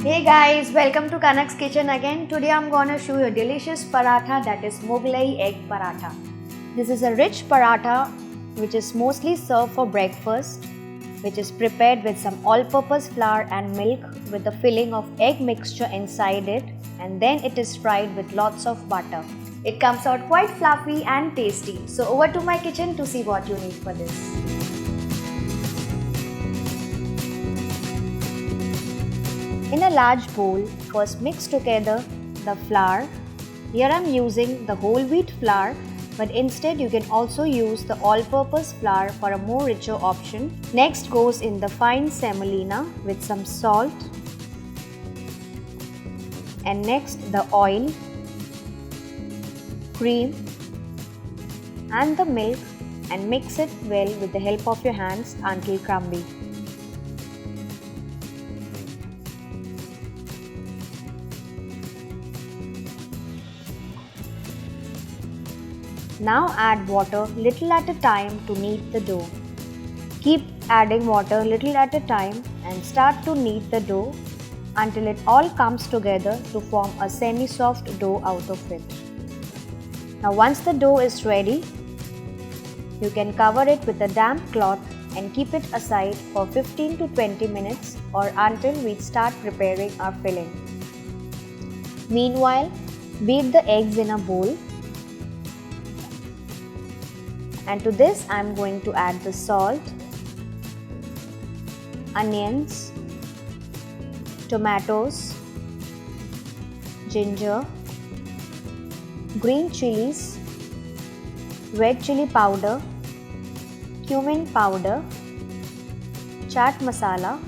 Hey guys, welcome to Kanak's Kitchen again. Today I'm gonna show you a delicious paratha, that is Mughlai egg paratha. This is a rich paratha which is mostly served for breakfast, which is prepared with some all-purpose flour and milk with the filling of egg mixture inside it, and then it is fried with lots of butter. It comes out quite fluffy and tasty. So over to my kitchen to see what you need for this. In a large bowl, first mix together the flour. Here I am using the whole wheat flour, but instead you can also use the all-purpose flour for a more richer option. Next goes in the fine semolina with some salt, and next the oil, cream and the milk, and mix it well with the help of your hands until crumbly. Now add water little at a time to knead the dough. Keep adding water little at a time and start to knead the dough until it all comes together to form a semi-soft dough out of it. Now once the dough is ready, you can cover it with a damp cloth and keep it aside for 15 to 20 minutes or until we start preparing our filling. Meanwhile, beat the eggs in a bowl. And to this I am going to add the salt, onions, tomatoes, ginger, green chilies, red chili powder, cumin powder, chaat masala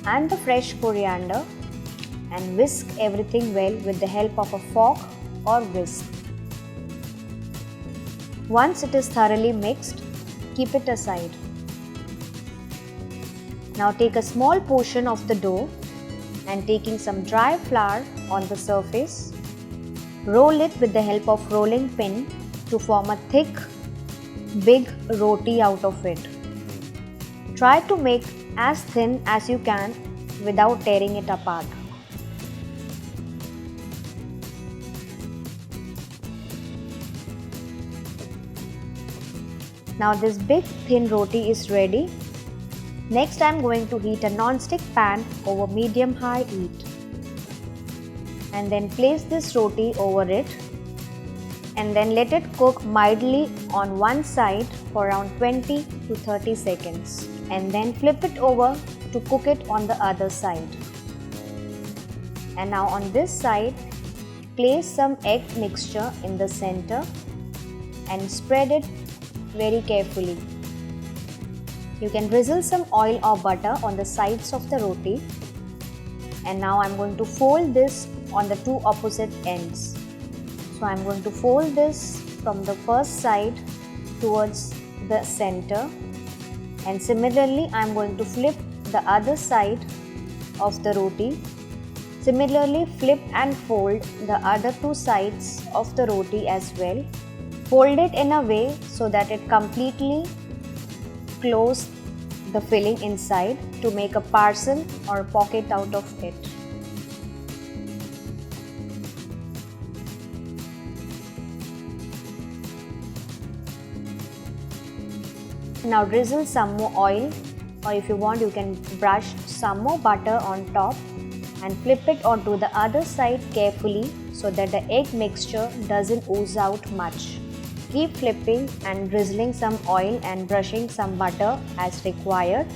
and the fresh coriander, and whisk everything well with the help of a fork or whisk. Once it is thoroughly mixed, keep it aside. Now take a small portion of the dough and taking some dry flour on the surface, roll it with the help of rolling pin to form a thick, big roti out of it. Try to make as thin as you can without tearing it apart. Now this big thin roti is ready. Next I am going to heat a non-stick pan over medium-high heat. And then place this roti over it. And then let it cook mildly on one side for around 20 to 30 seconds. And then flip it over to cook it on the other side. And now on this side, place some egg mixture in the center and spread it very carefully. You can drizzle some oil or butter on the sides of the roti. And now I am going to fold this on the two opposite ends. So I am going to fold this from the first side towards the center, and similarly I am going to flip the other side of the roti. Similarly flip and fold the other two sides of the roti as well. Fold it in a way so that it completely closes the filling inside to make a parcel or pocket out of it. Now drizzle some more oil, or if you want you can brush some more butter on top and flip it onto the other side carefully so that the egg mixture doesn't ooze out much. Keep flipping and drizzling some oil and brushing some butter as required,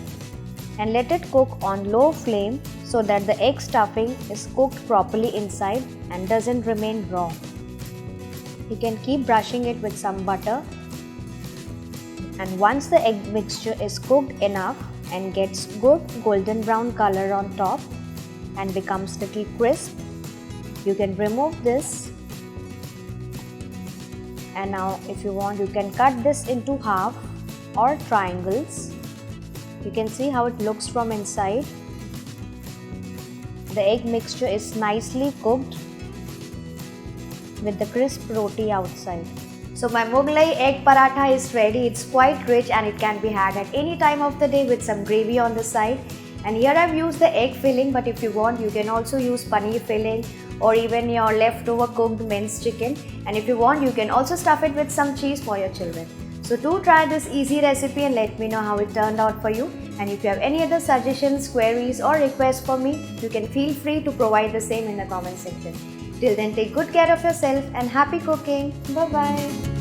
and let it cook on low flame so that the egg stuffing is cooked properly inside and doesn't remain raw. You can keep brushing it with some butter, and once the egg mixture is cooked enough and gets good golden brown color on top and becomes little crisp, you can remove this. And now if you want you can cut this into half or triangles. You can see how it looks from inside. The egg mixture is nicely cooked with the crisp roti outside. So my Mughlai egg paratha is ready. It's quite rich and it can be had at any time of the day with some gravy on the side. And here I've used the egg filling, but if you want, you can also use paneer filling or even your leftover cooked minced chicken. And if you want, you can also stuff it with some cheese for your children. So do try this easy recipe and let me know how it turned out for you. And if you have any other suggestions, queries or requests for me, you can feel free to provide the same in the comment section. Till then, take good care of yourself and happy cooking. Bye bye.